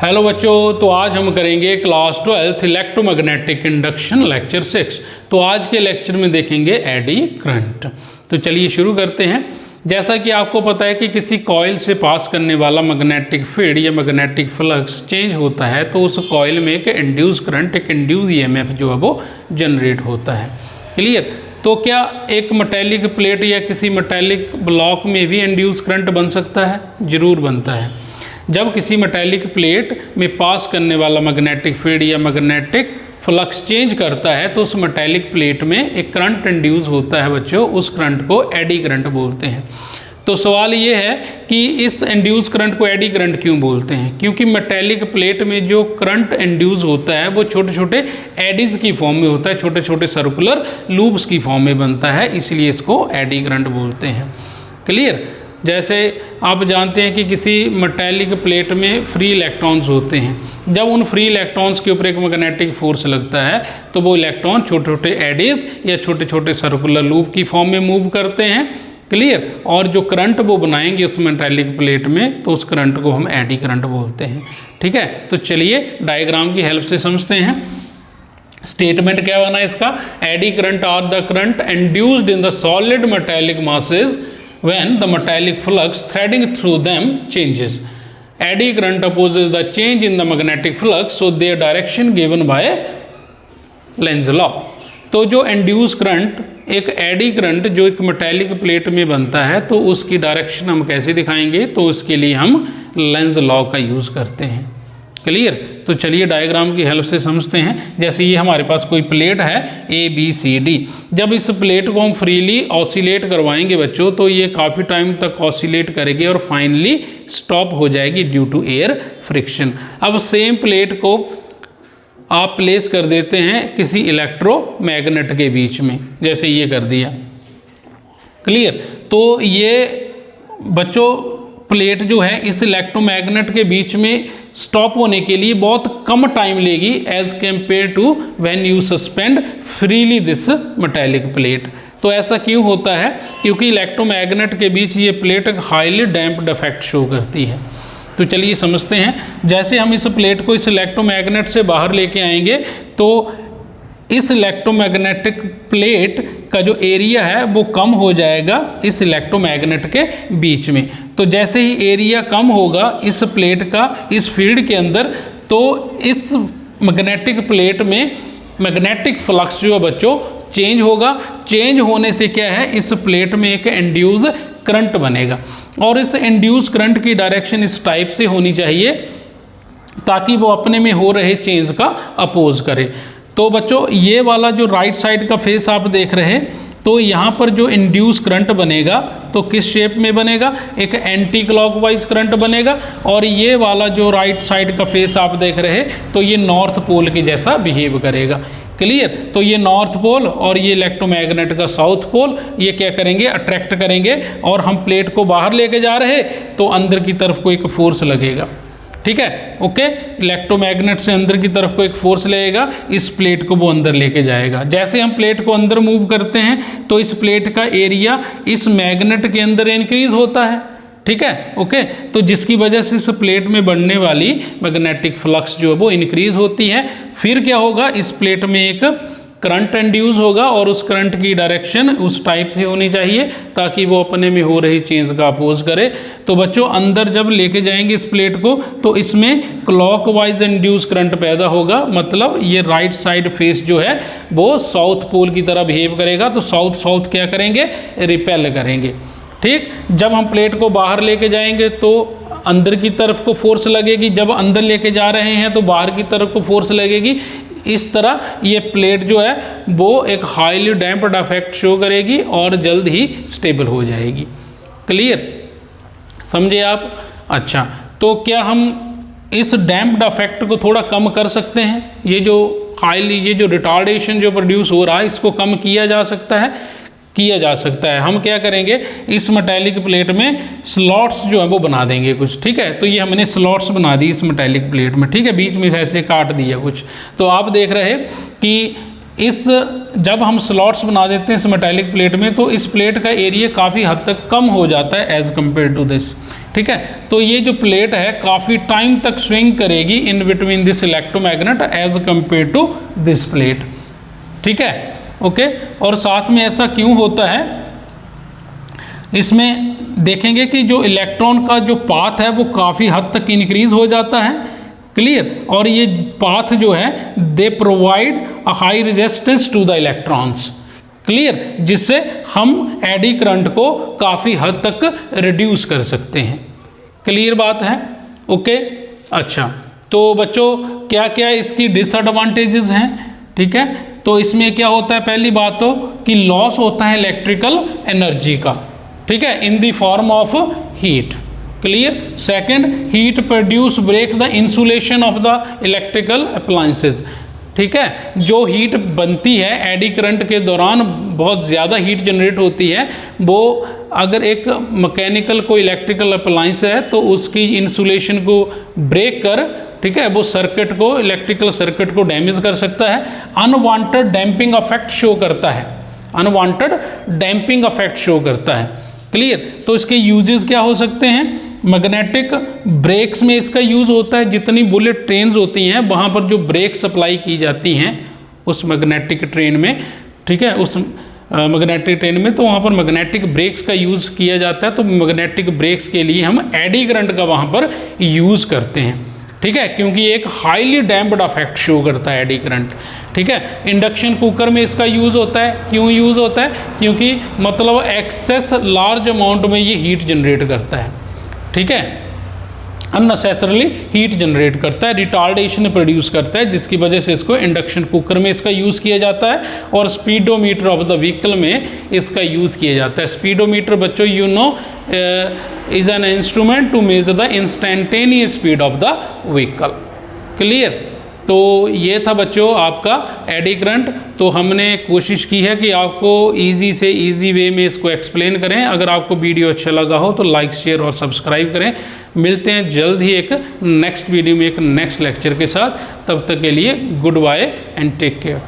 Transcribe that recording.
Hello बच्चों, तो आज हम करेंगे क्लास 12 इलेक्ट्रोमैग्नेटिक इंडक्शन लेक्चर 6। तो आज के लेक्चर में देखेंगे एडी करंट। तो चलिए शुरू करते हैं। जैसा कि आपको पता है कि किसी कॉइल से पास करने वाला मैग्नेटिक फील्ड या मैग्नेटिक फ्लक्स चेंज होता है तो उस कॉइल में एक इंड्यूस करंट, एक इंड्यूस ईएमएफ जो है वो जनरेट होता है। क्लियर? तो क्या एक मेटेलिक प्लेट या किसी मेटेलिक ब्लॉक में भी इंड्यूस करंट बन सकता है? जरूर बनता है। जब किसी मेटेलिक प्लेट में पास करने वाला मैग्नेटिक फील्ड या मैग्नेटिक फ्लक्स चेंज करता है तो उस मेटेलिक प्लेट में एक करंट इंड्यूस होता है बच्चों, उस करंट को एडी करंट बोलते हैं। तो सवाल ये है कि इस इंड्यूस करंट को एडी करंट क्यों बोलते हैं? क्योंकि मेटेलिक प्लेट में जो करंट इंड्यूस होता है वो छोटे छोटे एडीज की फॉर्म में होता है, छोटे छोटे सर्कुलर लूप्स की फॉर्म में बनता है, इसलिए इसको एडी करंट बोलते हैं। क्लियर? जैसे आप जानते हैं कि किसी मेटेलिक प्लेट में फ्री इलेक्ट्रॉन्स होते हैं। जब उन फ्री इलेक्ट्रॉन्स के ऊपर एक मैग्नेटिक फोर्स लगता है तो वो इलेक्ट्रॉन छोटे छोटे एडीज या छोटे छोटे सर्कुलर लूप की फॉर्म में मूव करते हैं। क्लियर? और जो करंट वो बनाएंगे उस मेटेलिक प्लेट में तो उस करंट को हम एडी करंट बोलते हैं। ठीक है, तो चलिए डायग्राम की हेल्प से समझते हैं। स्टेटमेंट क्या बना इसका? Eddy current are the current induced in the solid metallic masses when the metallic flux threading through them changes. Eddy current opposes the change in the magnetic flux, so their direction given by Lenz law. तो जो induce current, एक eddy current जो एक metallic plate में बनता है तो उसकी डायरेक्शन हम कैसे दिखाएंगे? तो उसके लिए हम लेंज लॉ का यूज़ करते हैं। क्लियर? तो चलिए डायग्राम की हेल्प से समझते हैं। जैसे ये हमारे पास कोई प्लेट है ABCD। जब इस प्लेट को हम फ्रीली ऑसिलेट करवाएंगे बच्चों तो ये काफ़ी टाइम तक ऑसिलेट करेगी और फाइनली स्टॉप हो जाएगी ड्यू टू एयर फ्रिक्शन। अब सेम प्लेट को आप प्लेस कर देते हैं किसी इलेक्ट्रोमैग्नेट के बीच में, जैसे ये कर दिया। क्लियर? तो ये बच्चों प्लेट जो है इस इलेक्ट्रोमैग्नेट के बीच में स्टॉप होने के लिए बहुत कम टाइम लेगी as compare to when you suspend freely this metallic plate. तो ऐसा क्यों होता है? क्योंकि इलेक्ट्रोमैग्नेट के बीच ये प्लेट एक हाईली डैम्प्ड इफेक्ट शो करती है। तो चलिए समझते हैं। जैसे हम इस प्लेट को इस इलेक्ट्रोमैग्नेट से बाहर लेके आएंगे तो इस इलेक्ट्रोमैग्नेटिक प्लेट का जो एरिया है वो कम हो जाएगा इस इलेक्ट्रोमैग्नेट के बीच में। तो जैसे ही एरिया कम होगा इस प्लेट का इस फील्ड के अंदर, तो इस मैग्नेटिक प्लेट में मैग्नेटिक फ्लक्स जो है बच्चों चेंज होगा। चेंज होने से क्या है, इस प्लेट में एक इंड्यूस करंट बनेगा और इस इंड्यूस करंट की डायरेक्शन इस टाइप से होनी चाहिए ताकि वो अपने में हो रहे चेंज का अपोज करे। तो बच्चों ये वाला जो राइट साइड का फेस आप देख रहे हैं तो यहाँ पर जो इंड्यूस करंट बनेगा तो किस शेप में बनेगा? एक एंटी क्लॉकवाइज करंट बनेगा। और ये वाला जो राइट साइड का फेस आप देख रहे हैं तो ये नॉर्थ पोल के जैसा बिहेव करेगा। क्लियर? तो ये नॉर्थ पोल और ये इलेक्ट्रोमैग्नेट का साउथ पोल ये क्या करेंगे? अट्रैक्ट करेंगे और हम प्लेट को बाहर लेके जा रहे तो अंदर की तरफ को एक फोर्स लगेगा। ठीक है, ओके। इलेक्ट्रोमैग्नेट से अंदर की तरफ को एक फोर्स लगेगा, इस प्लेट को वो अंदर लेके जाएगा। जैसे हम प्लेट को अंदर मूव करते हैं तो इस प्लेट का एरिया इस मैग्नेट के अंदर इंक्रीज होता है। ठीक है, ओके। तो जिसकी वजह से इस प्लेट में बढ़ने वाली मैग्नेटिक फ्लक्स जो है वो इंक्रीज होती है। फिर क्या होगा? इस प्लेट में एक करंट इंड्यूस होगा और उस करंट की डायरेक्शन उस टाइप से होनी चाहिए ताकि वो अपने में हो रही चेंज का अपोज करे। तो बच्चों अंदर जब लेके जाएंगे इस प्लेट को तो इसमें क्लॉकवाइज इंड्यूस करंट पैदा होगा, मतलब ये राइट साइड फेस जो है वो साउथ पोल की तरह बिहेव करेगा। तो साउथ साउथ क्या करेंगे? रिपेल करेंगे। ठीक? जब हम प्लेट को बाहर लेके जाएंगे तो अंदर की तरफ को फोर्स लगेगी, जब अंदर लेके जा रहे हैं तो बाहर की तरफ को फोर्स लगेगी। इस तरह ये प्लेट जो है वो एक हाईली डैम्प्ड इफेक्ट शो करेगी और जल्द ही स्टेबल हो जाएगी। क्लियर? समझे आप? अच्छा, तो क्या हम इस डैम्प्ड इफेक्ट को थोड़ा कम कर सकते हैं? ये जो रिटार्डेशन जो प्रोड्यूस हो रहा है इसको कम किया जा सकता है। हम क्या करेंगे? इस मेटेलिक प्लेट में स्लॉट्स जो है वो बना देंगे कुछ। ठीक है, तो ये हमने स्लॉट्स बना दी इस मेटेलिक प्लेट में। ठीक है, बीच में ऐसे काट दिया कुछ। तो आप देख रहे हैं कि जब हम स्लॉट्स बना देते हैं इस मेटेलिक प्लेट में तो इस प्लेट का एरिया काफ़ी हद तक कम हो जाता है एज कम्पेयर टू दिस। ठीक है। तो ये जो प्लेट है काफ़ी टाइम तक स्विंग करेगी in between this electromagnet as compare to this plate, ठीक है, ओके। और साथ में ऐसा क्यों होता है, इसमें देखेंगे कि जो इलेक्ट्रॉन का जो पाथ है वो काफ़ी हद तक इंक्रीज हो जाता है, क्लियर। और ये पाथ जो है they provide a high resistance to the electrons, clear, जिससे हम एडी करंट को काफ़ी हद तक रिड्यूस कर सकते हैं, क्लियर बात है, ओके। अच्छा, तो बच्चों क्या क्या इसकी डिसएडवांटेजेस हैं, ठीक है। तो इसमें क्या होता है, पहली बात तो कि लॉस होता है इलेक्ट्रिकल एनर्जी का, ठीक है, in the form of heat, clear. Second, heat produce break the insulation of the electrical appliances, ठीक है। जो हीट बनती है एडी करंट के दौरान, बहुत ज़्यादा हीट जनरेट होती है, वो अगर एक मैकेनिकल कोई इलेक्ट्रिकल अप्लायंस है तो उसकी इंसुलेशन को ब्रेक कर, ठीक है, वो सर्किट को, इलेक्ट्रिकल सर्किट को डैमेज कर सकता है। अनवांटेड डैम्पिंग इफेक्ट शो करता है, अनवांटेड डैम्पिंग इफेक्ट शो करता है, क्लियर। तो इसके यूजेस क्या हो सकते हैं, मैग्नेटिक ब्रेक्स में इसका यूज़ होता है, जितनी बुलेट ट्रेन्स होती हैं वहाँ पर जो ब्रेक सप्लाई की जाती हैं उस मैग्नेटिक ट्रेन में, ठीक है, उस मैग्नेटिक ट्रेन में, तो वहाँ पर मैग्नेटिक ब्रेक्स का यूज़ किया जाता है। तो मैग्नेटिक ब्रेक्स के लिए हम एडी करंट का वहाँ पर यूज़ करते हैं, ठीक है, क्योंकि एक हाईली डैम्प्ड इफेक्ट शो करता है एडी करंट, ठीक है। इंडक्शन कुकर में इसका यूज़ होता है, क्यों यूज़ होता है, क्योंकि मतलब एक्सेस लार्ज अमाउंट में ये हीट जनरेट करता है, ठीक है, अननेसेसरली हीट जनरेट करता है, रिटार्डेशन प्रोड्यूस करता है, जिसकी वजह से इसको इंडक्शन कुकर में इसका यूज़ किया जाता है। और स्पीडोमीटर ऑफ द व्हीकल में इसका यूज़ किया जाता है। स्पीडोमीटर बच्चों you know is an instrument to measure the instantaneous speed of the vehicle, clear. तो ये था बच्चों आपका एडी करंट। तो हमने कोशिश की है कि आपको इजी से इजी वे में इसको एक्सप्लेन करें। अगर आपको वीडियो अच्छा लगा हो तो लाइक, शेयर और सब्सक्राइब करें। मिलते हैं जल्द ही एक नेक्स्ट वीडियो में एक नेक्स्ट लेक्चर के साथ। तब तक के लिए goodbye and take care.